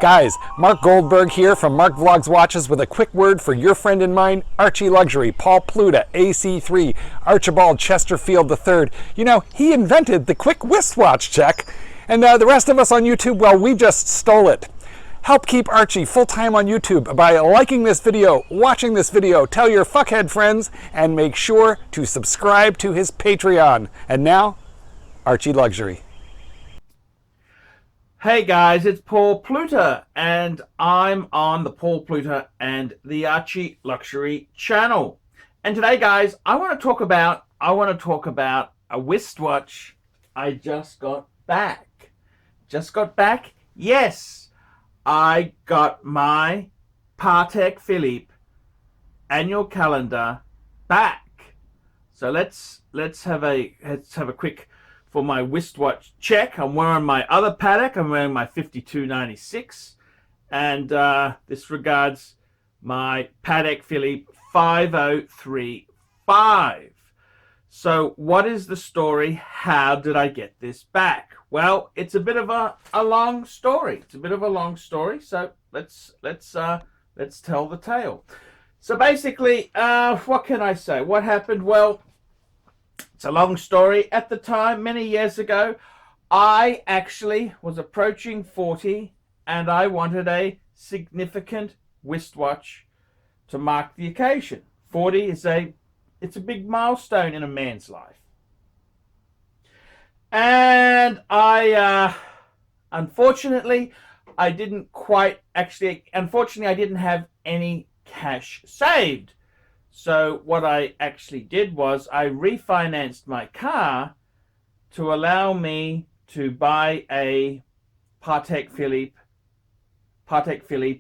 Guys, Mark Goldberg here from Mark Vlogs Watches with a quick word for your friend and mine, ArchieLuxury, Paul Pluta, AC3, Archibald Chesterfield III. You know, he invented the quick wristwatch check, and the rest of us on YouTube, well, we just stole it. Help keep Archie full-time on YouTube by liking this video, watching this video, tell your fuckhead friends, and make sure to subscribe to his Patreon. And now, ArchieLuxury. Hey guys, it's Paul Pluta, and I'm on the Paul Pluta and the ArchieLuxury channel. And today, guys, I want to talk about a wristwatch I just got back. Yes, I got my Patek Philippe annual calendar back. So let's have a quick. For my wristwatch check, I'm wearing my other Patek. I'm wearing my 5296, and this regards my Patek Philippe 5035. So what is the story? How did I get this back? Well, it's a bit of a long story. So let's tell the tale. So basically, what can I say? What happened? Well, it's a long story. At the time, many years ago, I actually was approaching 40 and I wanted a significant wristwatch to mark the occasion. 40 is it's a big milestone in a man's life. And unfortunately, I didn't have any cash saved. So what I actually did was I refinanced my car to allow me to buy a Patek Philippe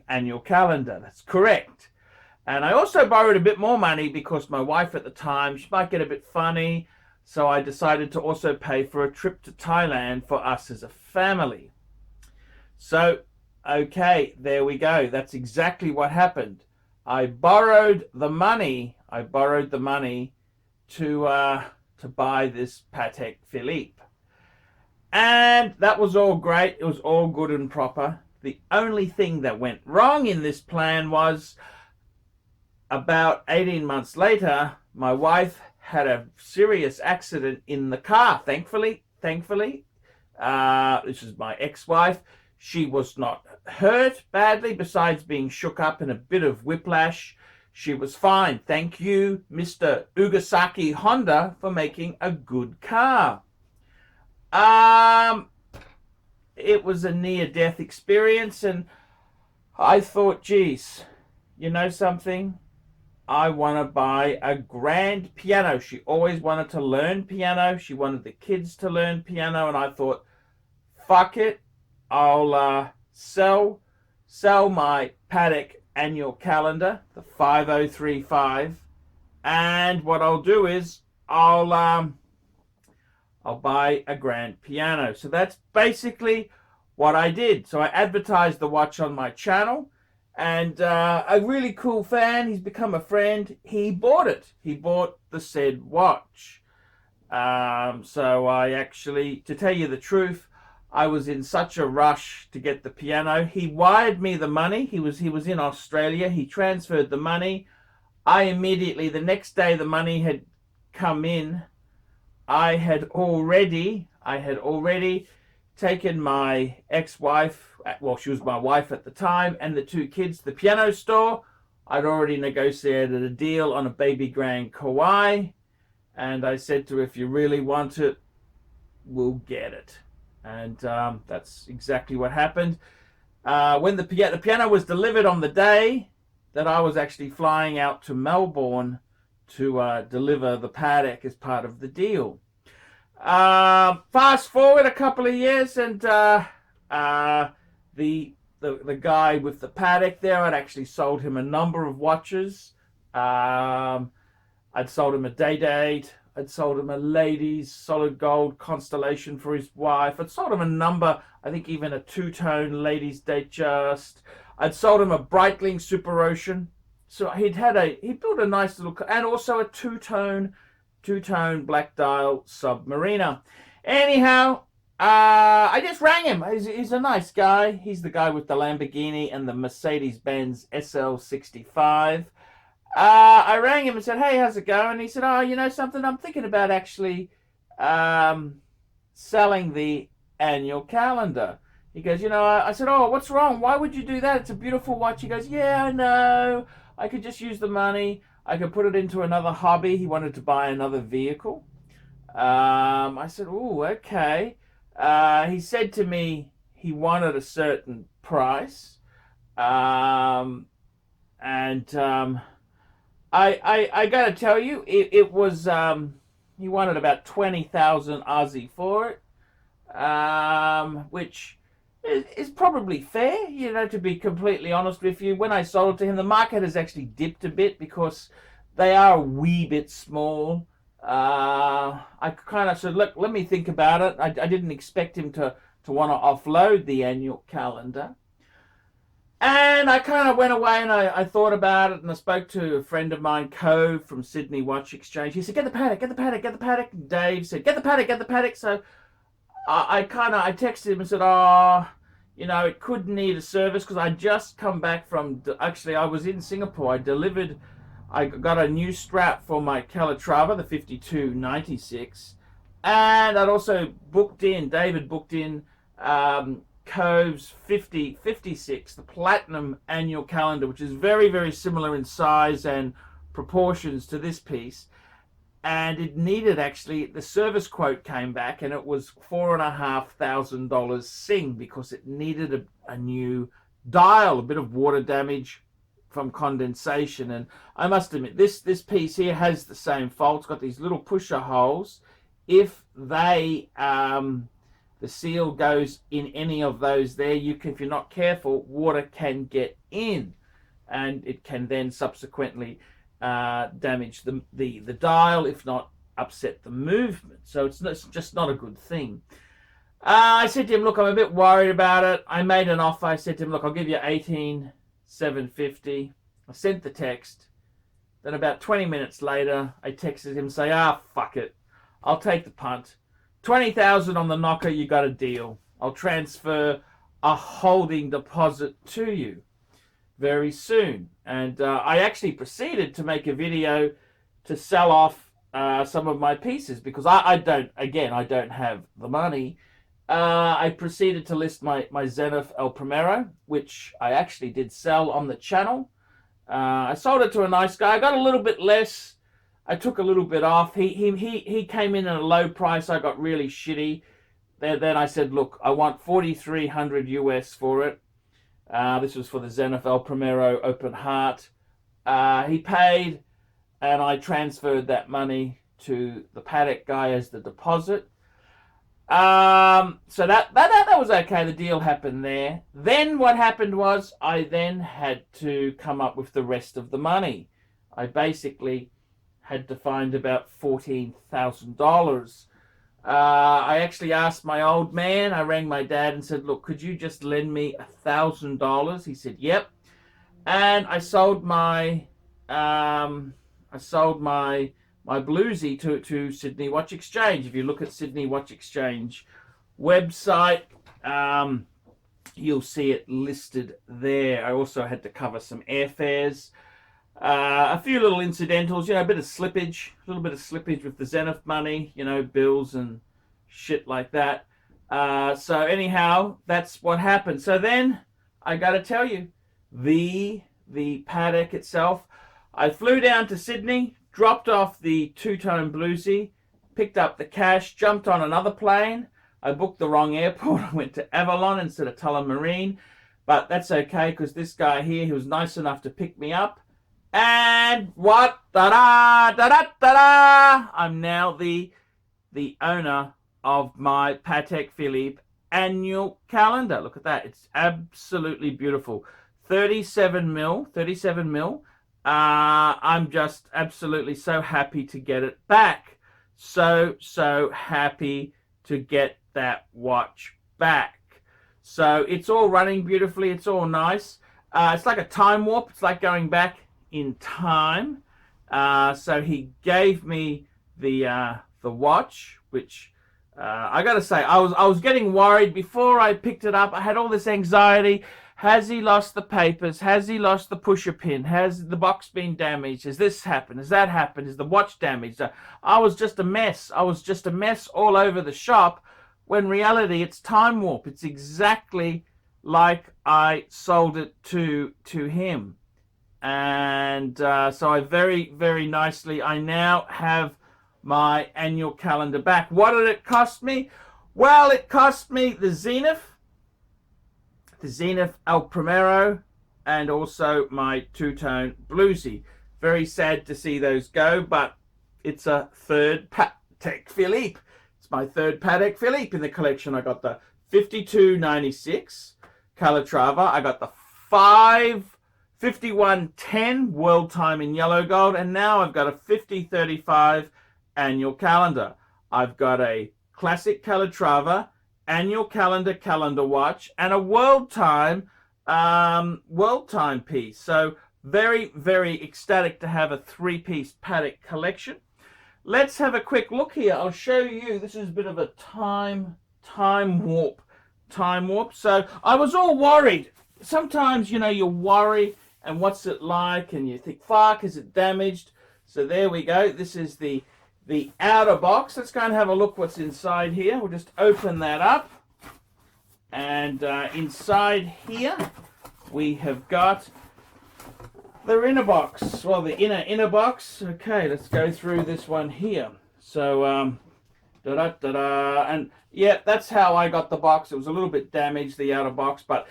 annual calendar. That's correct. And I also borrowed a bit more money because my wife at the time, she might get a bit funny. So I decided to also pay for a trip to Thailand for us as a family. So, okay, there we go. That's exactly what happened. I borrowed the money to buy this Patek Philippe. And that was all great. It was all good and proper. The only thing that went wrong in this plan was about 18 months later, my wife had a serious accident in the car. Thankfully, this is my ex-wife. She was not hurt badly, besides being shook up in a bit of whiplash. She was fine. Thank you, Mr. Ugasaki Honda, for making a good car. It was a near-death experience, and I thought, geez, you know something? I want to buy a grand piano. She always wanted to learn piano. She wanted the kids to learn piano, and I thought, fuck it. I'll sell my Patek annual calendar, the 5035, and what I'll do is I'll buy a grand piano. So that's basically what I did. So I advertised the watch on my channel, and a really cool fan, he's become a friend, he bought it. He bought the said watch. So I actually, to tell you the truth, I was in such a rush to get the piano. He wired me the money. He was in Australia. He transferred the money. I immediately, the next day the money had come in, I had already taken my ex-wife, well, she was my wife at the time, and the two kids to the piano store. I'd already negotiated a deal on a baby grand Kauai, and I said to her, if you really want it, we'll get it. And that's exactly what happened. When the piano was delivered on the day that I was actually flying out to Melbourne to deliver the Patek as part of the deal. Fast forward a couple of years, and the guy with the Patek there, I'd actually sold him a number of watches. I'd sold him a Day-Date. I'd sold him a ladies solid gold constellation for his wife. I'd sold him a number, I think even a two-tone ladies Datejust. I'd sold him a Breitling Super Ocean. So he built a nice little, and also a two-tone black dial Submariner. Anyhow, I just rang him. He's a nice guy. He's the guy with the Lamborghini and the Mercedes-Benz SL65. I rang him and said, "Hey, how's it going?" And he said, "Oh, you know something? I'm thinking about actually selling the annual calendar." He goes, I said, "Oh, what's wrong? Why would you do that? It's a beautiful watch." He goes, "Yeah, I know. I could just use the money. I could put it into another hobby." He wanted to buy another vehicle. I said, "Oh, okay." He said to me he wanted a certain price. And I got to tell you, it was, he wanted about 20,000 Aussie for it, which is probably fair, to be completely honest with you. When I sold it to him, the market has actually dipped a bit because they are a wee bit small. I kind of said, "Look, let me think about it." I didn't expect him to want to offload the annual calendar. And I kind of went away and I thought about it, and I spoke to a friend of mine, Cove from Sydney Watch Exchange. He said, "Get the Patek, get the Patek, get the Patek." And Dave said, "Get the Patek, get the Patek." So I texted him and said, "Oh, it could need a service," because I just come back from, actually I was in Singapore. I got a new strap for my Calatrava, the 5296, and I'd also David booked in Cove's 5056, the Platinum annual calendar, which is very, very similar in size and proportions to this piece. And it needed, actually, the service quote came back and it was $4,500 Sing, because it needed a new dial, a bit of water damage from condensation. And I must admit, this piece here has the same fault. It's got these little pusher holes. If the seal goes in any of those there, if you're not careful, water can get in, and it can then subsequently damage the dial, if not upset the movement. So it's just not a good thing. I said to him, "Look, I'm a bit worried about it." I made an offer. I said to him, "Look, I'll give you 18,750. I sent the text. Then about 20 minutes later, I texted him, say, "Fuck it. I'll take the punt. 20,000 on the knocker, you got a deal. I'll transfer a holding deposit to you very soon." And I actually proceeded to make a video to sell off some of my pieces, because I don't have the money. I proceeded to list my Zenith El Primero, which I actually did sell on the channel. I sold it to a nice guy. I got a little bit less. I took a little bit off. He came in at a low price. I got really shitty. Then I said, "Look, I want 4,300 US for it." This was for the Zenith El Primero Open Heart. He paid, and I transferred that money to the Patek guy as the deposit. So that was okay. The deal happened there. Then what happened was I then had to come up with the rest of the money. I basically had to find about $14,000. I actually asked my old man. I rang my dad and said, "Look, could you just lend me $1,000?" He said, "Yep." And I sold my bluesy to Sydney Watch Exchange. If you look at Sydney Watch Exchange website, you'll see it listed there. I also had to cover some airfares, a few little incidentals, a little bit of slippage with the Zenith money, bills and shit like that. So anyhow, that's what happened. So then I got to tell you, the Patek itself, I flew down to Sydney, dropped off the two-tone bluesy, picked up the cash, jumped on another plane. I booked the wrong airport. I went to Avalon instead of Tullamarine, but that's okay, because this guy here, he was nice enough to pick me up. And what? Da-da! Da-da! Da-da! I'm now the owner of my Patek Philippe annual calendar. Look at that. It's absolutely beautiful. 37 mil. I'm just absolutely so happy to get it back. So happy to get that watch back. So it's all running beautifully. It's all nice. It's like a time warp. It's like going back in time. So he gave me the watch, which I gotta say, I was getting worried before I picked it up. I had all this anxiety. Has he lost the papers? Has he lost the pusher pin? Has the box been damaged? Has this happened? Has that happened? Is the watch damaged? I was just a mess. I was just a mess all over the shop, when in reality it's time warp. It's exactly like I sold it to him. And so I very, very nicely, I now have my annual calendar back. What did it cost me? Well, it cost me the Zenith El Primero, and also my two-tone Bluesy. Very sad to see those go, but it's a third Patek Philippe. It's my third Patek Philippe in the collection. I got the 5296 Calatrava. I got the 5110 World Time in yellow gold, and now I've got a 5035 annual calendar. I've got a classic Calatrava, annual calendar watch, and a world time piece. So very, very ecstatic to have a three-piece Patek collection. Let's have a quick look here. I'll show you. This is a bit of a time warp. So I was all worried. Sometimes, you know, you worry, and what's it like, and you think, fuck, is it damaged? So there we go. This is the outer box. Let's go and have a look what's inside here. We'll just open that up. And inside here, we have got the inner box. Well, the inner box. Okay, let's go through this one here. So, and yeah, that's how I got the box. It was a little bit damaged, the outer box, but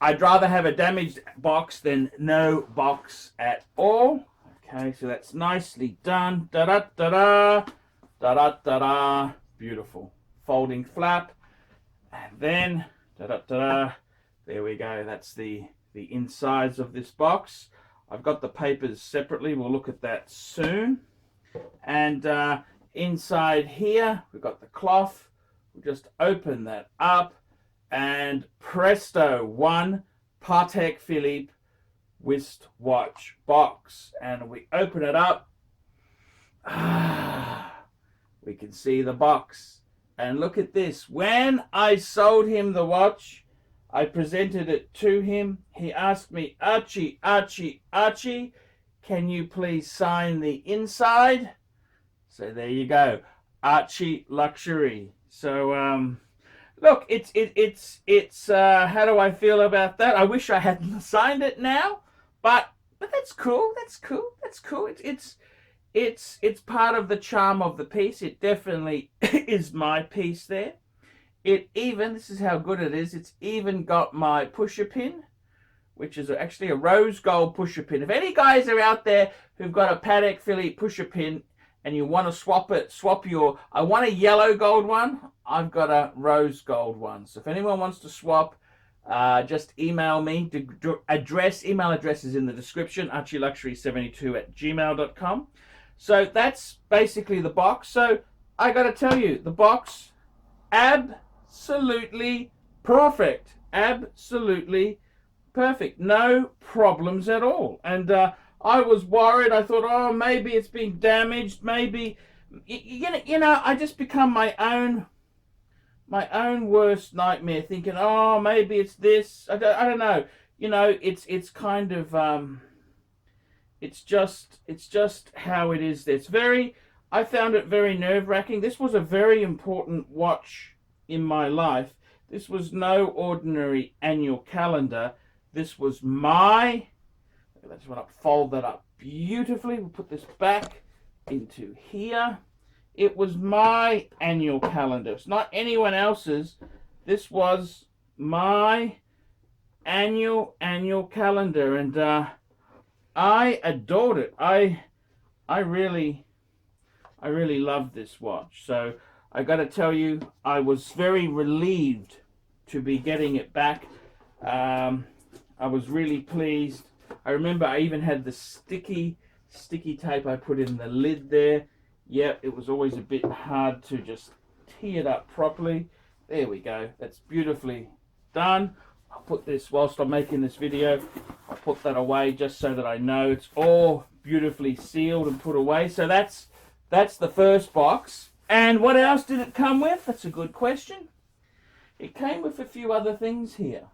I'd rather have a damaged box than no box at all. Okay, so that's nicely done. Beautiful. Folding flap. And then, there we go. That's the insides of this box. I've got the papers separately. We'll look at that soon. And inside here, we've got the cloth. We'll just open that up. And presto, one Patek Philippe wristwatch box, and we open it up. We can see the box, and look at this. When I sold him the watch, I presented it to him. He asked me, Archie, can you please sign the inside? So there you go, ArchieLuxury. So look, it's how do I feel about that? I wish I hadn't signed it now. But that's cool. That's cool. It's part of the charm of the piece. It definitely is my piece there. This is how good it is. It's even got my pusher pin, which is actually a rose gold pusher pin. If any guys are out there who've got a Patek Philippe pusher pin and you want to I want a yellow gold one. I've got a rose gold one. So if anyone wants to swap, just email me. Email address is in the description, archieluxury72@gmail.com. So that's basically the box. So I got to tell you, the box, absolutely perfect. Absolutely perfect. No problems at all. And I was worried. I thought, oh, maybe it's been damaged. Maybe, you know, I just become my own worst nightmare, thinking, oh, maybe it's this. I don't know. You know, it's kind of it's just how it is. I found it very nerve-wracking. This was a very important watch in my life. This was no ordinary annual calendar. This was my, I just want to fold that up beautifully. We'll put this back into here. It was my annual calendar. It's not anyone else's. This was my annual calendar, and I adored it. I really loved this watch. So I got to tell you, I was very relieved to be getting it back. I was really pleased. I remember I even had the sticky tape I put in the lid there. Yeah, it was always a bit hard to just tee it up properly. There we go. That's beautifully done. I'll put this, whilst I'm making this video, I'll put that away just so that I know it's all beautifully sealed and put away. So that's the first box. And what else did it come with? That's a good question. It came with a few other things here,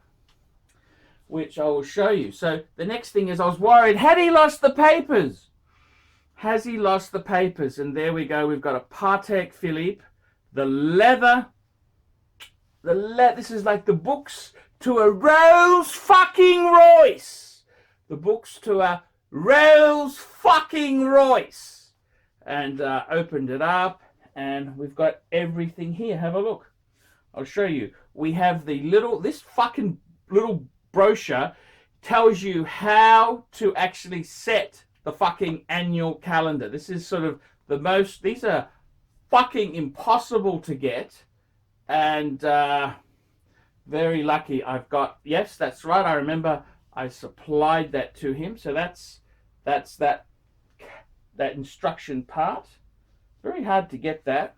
which I will show you. So the next thing is, I was worried, had he lost the papers? Has he lost the papers? And there we go. We've got a PATEK Philippe, the leather. This is like the books to a Rolls fucking Royce. The books to a Rolls fucking Royce. And opened it up, and we've got everything here. Have a look. I'll show you. We have this fucking little brochure tells you how to actually set the fucking annual calendar. This is sort of these are fucking impossible to get, and very lucky I've got. Yes, that's right. I remember I supplied that to him. So that's that instruction part. Very hard to get that.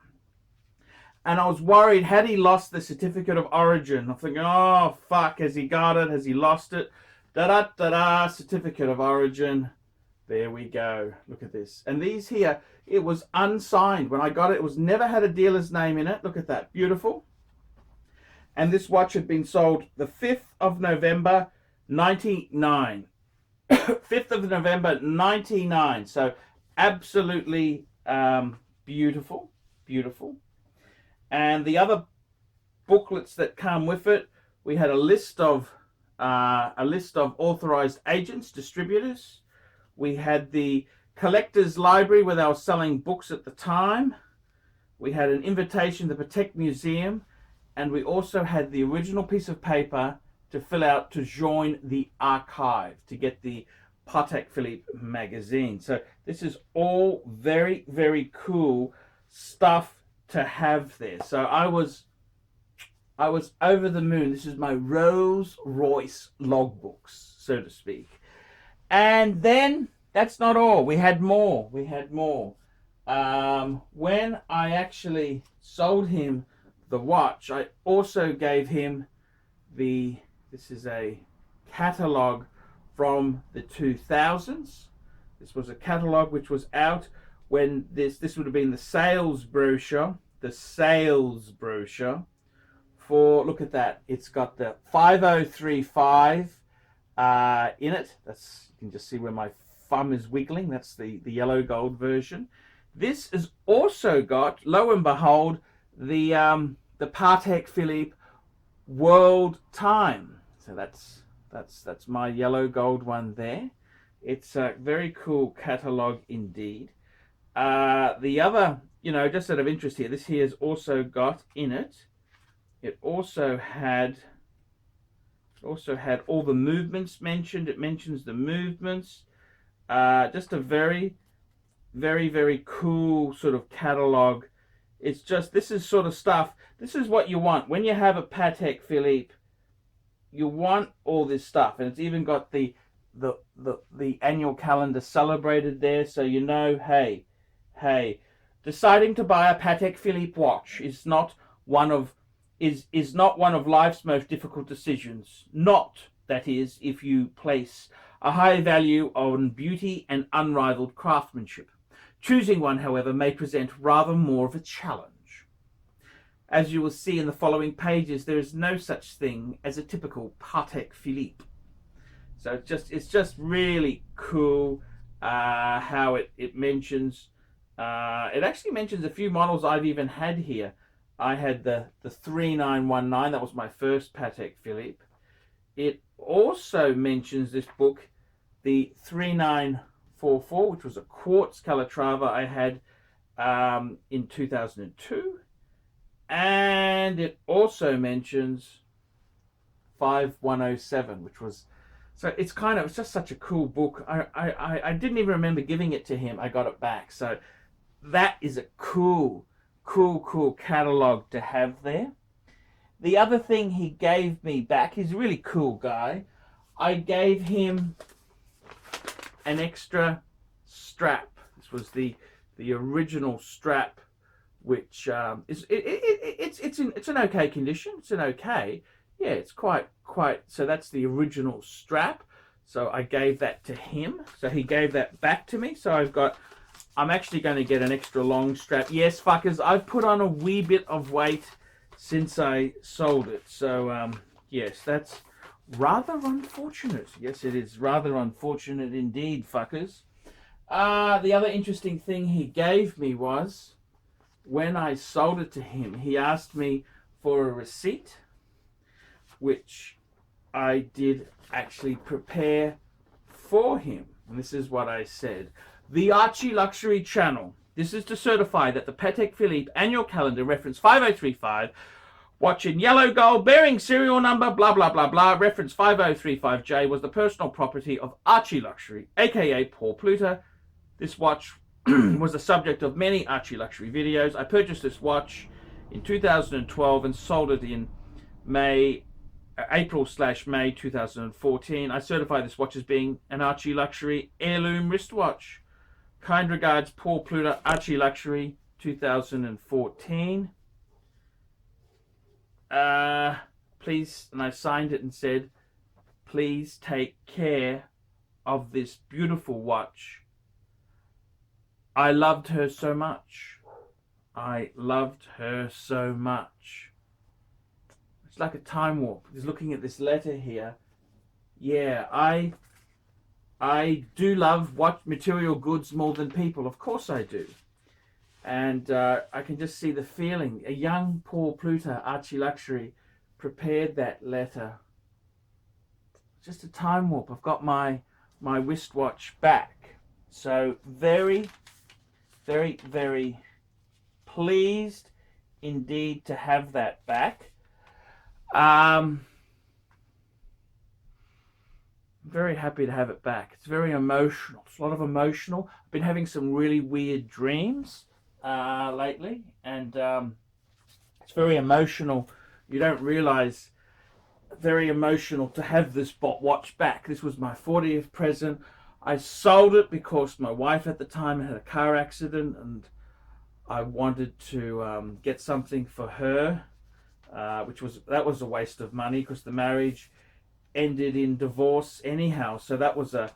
And I was worried, had he lost the certificate of origin? I'm thinking, oh fuck, has he got it? Has he lost it? Da-da-da-da, certificate of origin. There we go. Look at this. And these here, it was unsigned. When I got it, it was never had a dealer's name in it. Look at that. Beautiful. And this watch had been sold the 5th of November, 99. 5th of November, 99. So absolutely beautiful. Beautiful. And the other booklets that come with it, we had a list of authorized agents, distributors. We had the collector's library where they were selling books at the time. We had an invitation to the PATEK Museum, and we also had the original piece of paper to fill out to join the archive, to get the PATEK Philippe magazine. So this is all very, very cool stuff to have there. So I was over the moon. This is my Rolls Royce logbooks, so to speak. And then that's not all. We had more. When I actually sold him the watch, I also gave him this is a catalog from the 2000s. This was a catalog which was out when this would have been the sales brochure. For, look at that, it's got the 5035 in it. That's, you can just see where my thumb is wiggling. That's the yellow gold version. This has also got, lo and behold, the PATEK Philippe World Time. So that's my yellow gold one there. It's a very cool catalog indeed. The other, just out of interest here, this here has also got in it. It also had all the movements mentioned. It mentions the movements. Just a very, very, very cool sort of catalog. It's just, this is sort of stuff. This is what you want when you have a PATEK Philippe. You want all this stuff, and it's even got the annual calendar celebrated there, so you know, hey, deciding to buy a PATEK Philippe watch is not one of life's most difficult decisions. Not, that is, if you place a high value on beauty and unrivaled craftsmanship. Choosing one, however, may present rather more of a challenge. As you will see in the following pages, there is no such thing as a typical PATEK Philippe. So it's just really cool how it mentions. It actually mentions a few models I've even had here. I had the 3919, that was my first PATEK Philippe. It also mentions this book, the 3944, which was a quartz Calatrava I had in 2002. And it also mentions 5107, which was, so it's just such a cool book. I didn't even remember giving it to him. I got it back. So that is a cool catalog to have there. The other thing he gave me back, he's a really cool guy. I gave him an extra strap. This was the original strap, which it's an okay condition. It's it's quite. So that's the original strap. So I gave that to him. So he gave that back to me. So I've got I'm actually going to get an extra long strap. Yes, fuckers, I've put on a wee bit of weight since I sold it. So, yes, that's rather unfortunate. Yes, it is rather unfortunate indeed, fuckers. The other interesting thing he gave me was, when I sold it to him, he asked me for a receipt, which I did actually prepare for him. And this is what I said. The ArchieLuxury channel. This is to certify that the Patek Philippe annual calendar reference 5035, watch in yellow gold, bearing serial number, blah, blah, blah, blah, reference 5035J, was the personal property of ArchieLuxury, aka Paul Pluta. This watch was the subject of many ArchieLuxury videos. I purchased this watch in 2012 and sold it in April/May 2014. I certify this watch as being an ArchieLuxury heirloom wristwatch. Kind regards, Paul Pluta, ArchieLuxury 2014. Please, and I signed it and said, please take care of this beautiful watch. I loved her so much. I loved her so much. It's like a time warp. Just looking at this letter here. Yeah, I do love material goods more than people. Of course I do. And I can just see the feeling. A young Paul Pluta, ArchieLuxury, prepared that letter. Just a time warp. I've got my wristwatch back. So very, very, very pleased indeed to have that back. Very happy to have it back. It's very emotional. It's a lot of emotional. I've been having some really weird dreams lately, and it's very emotional. You don't realize, very emotional to have this watch back. This was my 40th present. I sold it because my wife at the time had a car accident, and I wanted to get something for her, that was a waste of money because the marriage ended in divorce anyhow. So that was a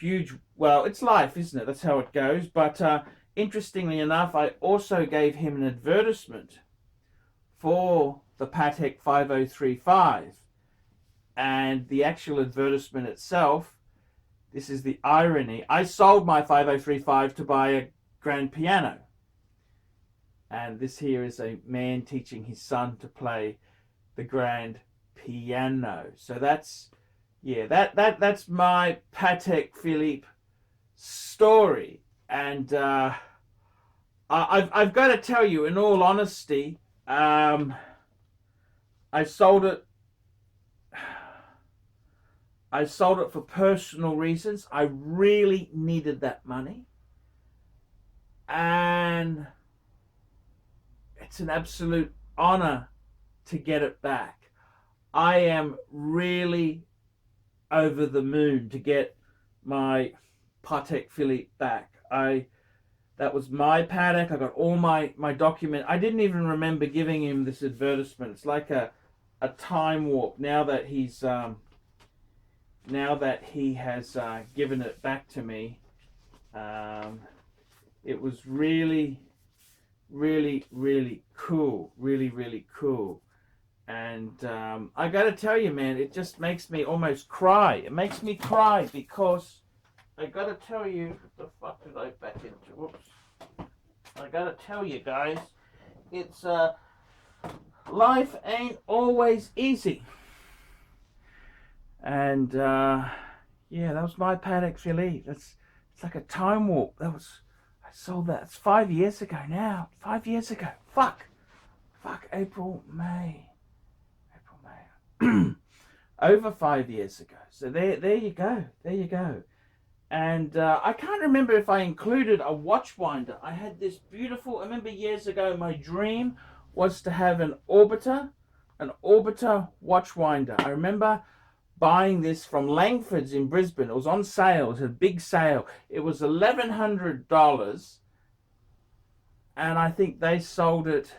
huge, well, it's life, isn't it? That's how it goes. But interestingly enough, I also gave him an advertisement for the Patek 5035. And the actual advertisement itself, this is the irony. I sold my 5035 to buy a grand piano. And this here is a man teaching his son to play the grand piano. So that's, yeah, that's my Patek Philippe story. And I've got to tell you, in all honesty, I sold it for personal reasons. I really needed that money. And it's an absolute honor to get it back. I am really over the moon to get my Patek Philippe back. That was my Patek. I got all my document. I didn't even remember giving him this advertisement. It's like a time warp now that he has given it back to me. It was really, really, really cool. Really, really cool. And I gotta tell you, man, it just makes me almost cry. It makes me cry because I gotta tell you, what the fuck did I back into? Whoops. I gotta tell you guys, it's life ain't always easy. And yeah, that was my Patek Philippe. It's like a time warp. I sold that. It's 5 years ago now. 5 years ago. Fuck. April, May. Over 5 years ago. So there you go. There you go. And I can't remember if I included a watch winder. I had this beautiful, I remember years ago, my dream was to have an orbiter watch winder. I remember buying this from Langford's in Brisbane. It was on sale. It was a big sale. It was $1,100. And I think they sold it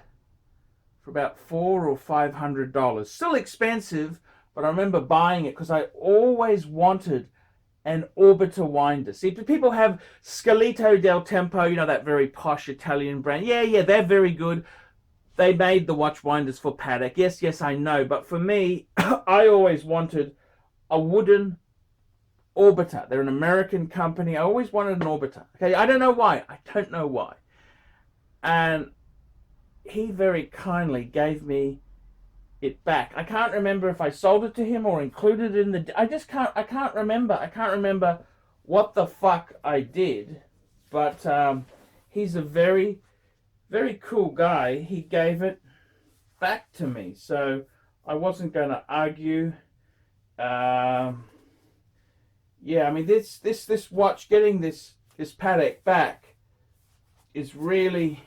for about $400 or $500. Still expensive, but I remember buying it because I always wanted an Orbiter winder. See, people have Scalito del Tempo, you know, that very posh Italian brand. Yeah, they're very good. They made the watch winders for Patek. Yes, I know. But for me, I always wanted a wooden Orbiter. They're an American company. I always wanted an Orbiter. Okay, I don't know why. And he very kindly gave me it back. I can't remember if I sold it to him or included it in the... I can't remember. I can't remember what the fuck I did. But he's a very, very cool guy. He gave it back to me. So I wasn't going to argue. Yeah, I mean, this watch, getting this Patek back is really,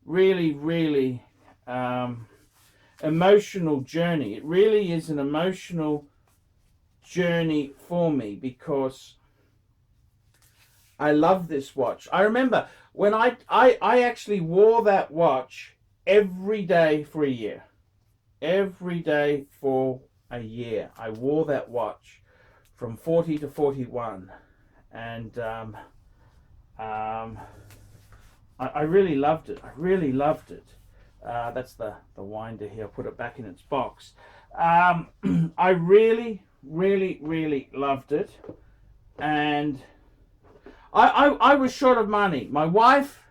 really, really emotional journey. It really is an emotional journey for me because I love this watch. I remember when I actually wore that watch every day for a year. Every day for a year. I wore that watch from 40 to 41. And I really loved it. I really loved it. That's the winder here. I'll put it back in its box. I really, really, really loved it. And I was short of money. My wife,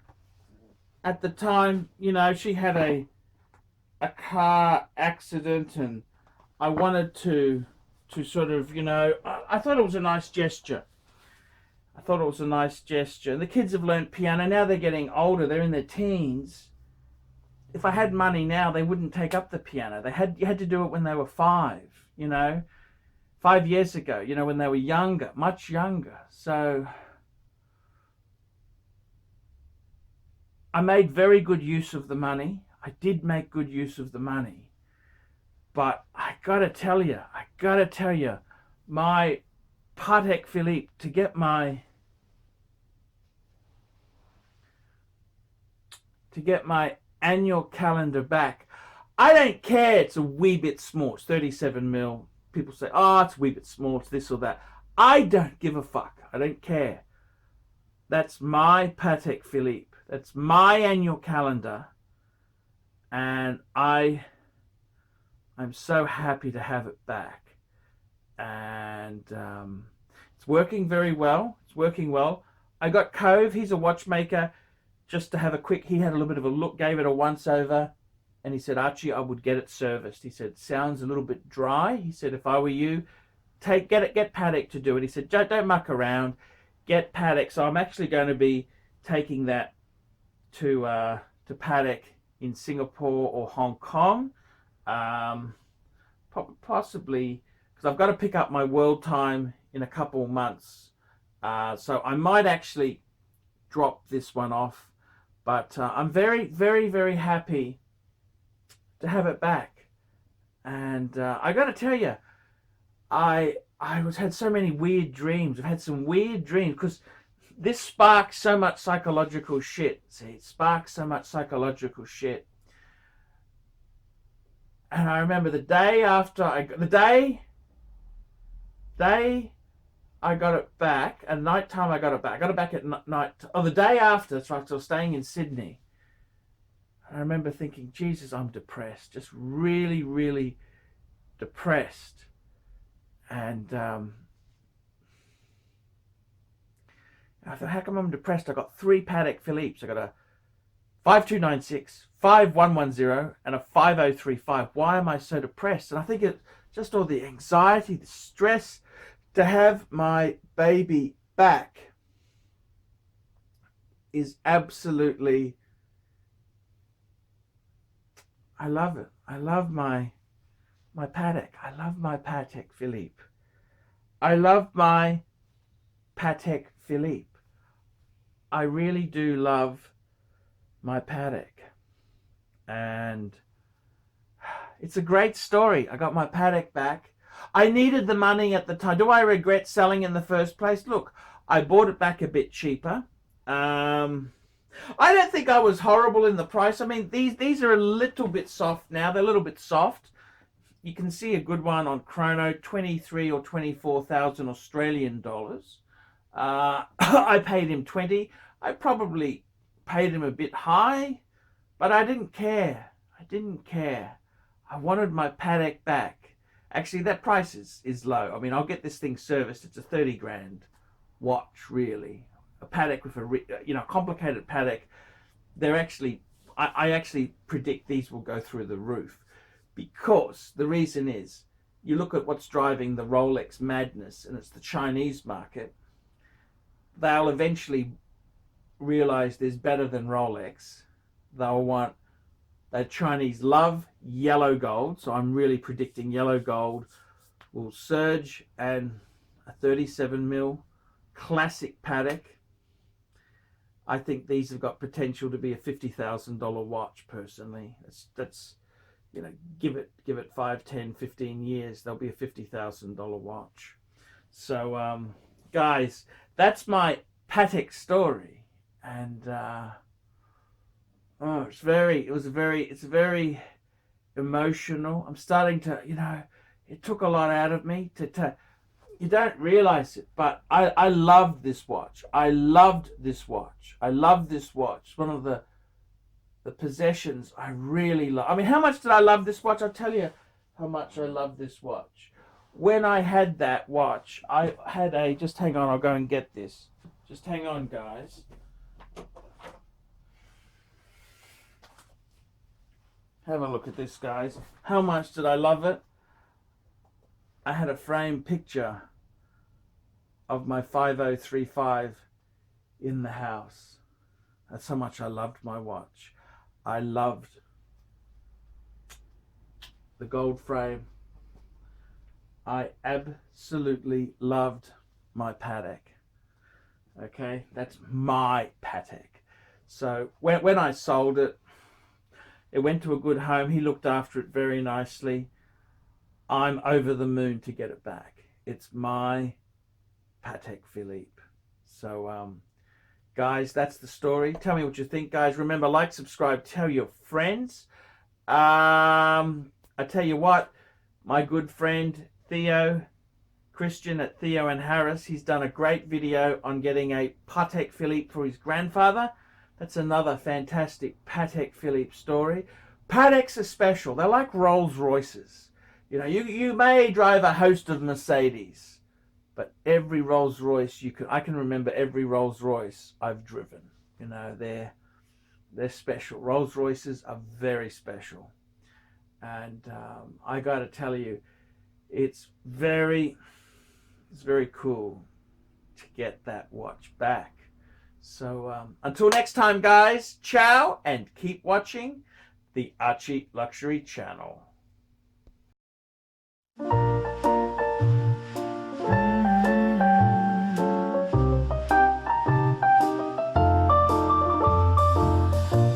at the time, you know, she had a car accident, and I wanted to sort of, you know, I thought it was a nice gesture. And the kids have learned piano. Now they're getting older. They're in their teens. If I had money now, they wouldn't take up the piano. You had to do it when they were 5, you know. 5 years ago, you know, when they were younger, much younger. So I made very good use of the money. I did make good use of the money. But I gotta tell you, my Patek Philippe, to get my annual calendar back, I don't care. It's a wee bit small. It's 37 mil. People say, oh, it's a wee bit small. It's this or that. I don't give a fuck. I don't care. That's my Patek Philippe. That's my annual calendar. And I'm so happy to have it back. And it's working very well. It's working well. I got Cove. He's a watchmaker. Just to have a quick, he had a little bit of a look, gave it a once over, and he said, Archie, I would get it serviced. He said, sounds a little bit dry. He said, if I were you, get Patek to do it. He said, don't muck around, get Patek. So I'm actually going to be taking that to Patek in Singapore or Hong Kong, possibly, because I've got to pick up my world time in a couple months. So I might actually drop this one off. But I'm very, very, very happy to have it back. And I got to tell you, I had so many weird dreams. I've had some weird dreams because this sparks so much psychological shit. See, it sparks so much psychological shit. And I remember the day after I got it back, at night time I got it back. I got it back at night. Oh, the day after, that's right, so I was staying in Sydney. I remember thinking, Jesus, I'm depressed. Just really, really depressed. And I thought, how come I'm depressed? I got 3 Patek Philippes. I got a 5296, 5110, and a 5035. Why am I so depressed? And I think it's just all the anxiety, the stress. To have my baby back is absolutely, I love it. I love my Patek. I love my Patek Philippe. I love my Patek Philippe. I really do love my Patek. And it's a great story. I got my Patek back. I needed the money at the time. Do I regret selling in the first place? Look, I bought it back a bit cheaper. I don't think I was horrible in the price. I mean, these are a little bit soft now. They're a little bit soft. you can see a good one on Chrono, 23 or 24,000 Australian dollars. I paid him 20. I probably paid him a bit high, but I didn't care. I didn't care. I wanted my Patek back. Actually, that price is low. I mean, I'll get this thing serviced. It's a 30 grand watch, really. A Patek with a complicated Patek. They're actually, I actually predict these will go through the roof, because the reason is, you look at what's driving the Rolex madness, and it's the Chinese market. They'll eventually realize there's better than Rolex. They'll want, the Chinese love yellow gold, so I'm really predicting yellow gold will surge, and a 37 mil classic Patek. I think these have got potential to be a $50,000 watch, personally. That's give it 5, 10, 15 years, they'll be a $50,000 watch. So guys, that's my Patek story, and it's very emotional. I'm starting to, it took a lot out of me to you don't realize it, but I loved this watch. I loved this watch. I love this watch. One of the possessions I really love. I mean, how much did I love this watch? I'll tell you how much I love this watch. When I had that watch, I had a, just hang on, I'll go and get this. Just hang on, guys. Have a look at this, guys. How much did I love it? I had a framed picture of my 5035 in the house. That's how much I loved my watch. I loved the gold frame. I absolutely loved my Patek. Okay, that's my Patek. So when I sold it, it went to a good home. He looked after it very nicely. I'm over the moon to get it back. It's my Patek Philippe. So guys, that's the story. Tell me what you think, guys. Remember, like, subscribe, tell your friends. I tell you what, my good friend Theo Christian at Theo and Harris, he's done a great video on getting a Patek Philippe for his grandfather. That's another fantastic Patek Philippe story. Pateks are special. They're like Rolls Royces. You may drive a host of Mercedes, but every Rolls Royce I can remember every Rolls Royce I've driven. They're special. Rolls Royces are very special, and I got to tell you, it's very cool to get that watch back. So until next time, guys, ciao, and keep watching the Archie Luxury channel.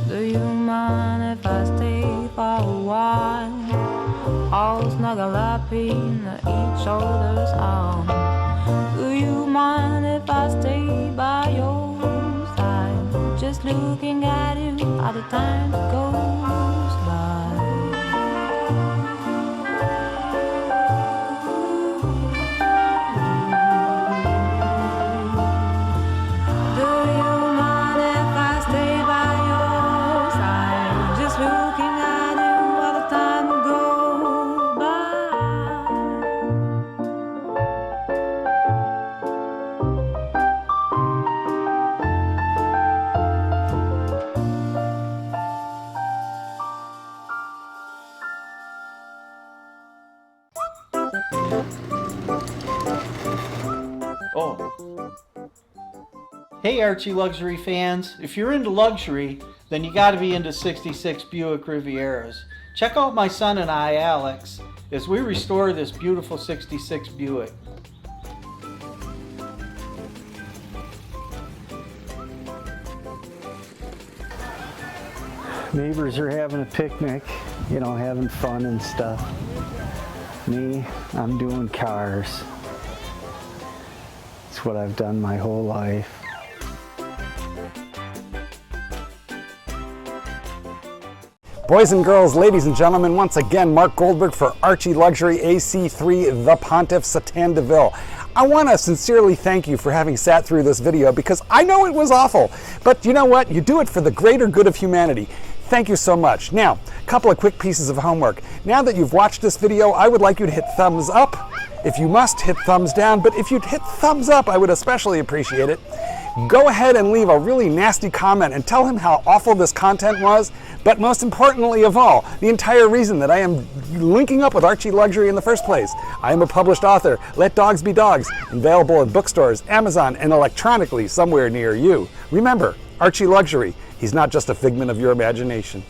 Do you mind if I stay for a while? All snuggle up in each other's arm. Do you mind if I stay by your side? Just looking at you all the time goes by. Hey Archie Luxury fans, if you're into luxury, then you gotta be into 66 Buick Rivieras. Check out my son and I, Alex, as we restore this beautiful 66 Buick. Neighbors are having a picnic, having fun and stuff. Me, I'm doing cars. It's what I've done my whole life. Boys and girls, ladies and gentlemen, once again, Mark Goldberg for Archie Luxury AC3, the Pontiff Satan Deville. I want to sincerely thank you for having sat through this video because I know it was awful, but you know what? You do it for the greater good of humanity. Thank you so much. Now, a couple of quick pieces of homework. Now that you've watched this video, I would like you to hit thumbs up. If you must, hit thumbs down, but if you'd hit thumbs up, I would especially appreciate it. Go ahead and leave a really nasty comment and tell him how awful this content was, but most importantly of all, the entire reason that I am linking up with Archie Luxury in the first place. I am a published author, Let Dogs Be Dogs, available in bookstores, Amazon, and electronically somewhere near you. Remember, Archie Luxury, he's not just a figment of your imagination.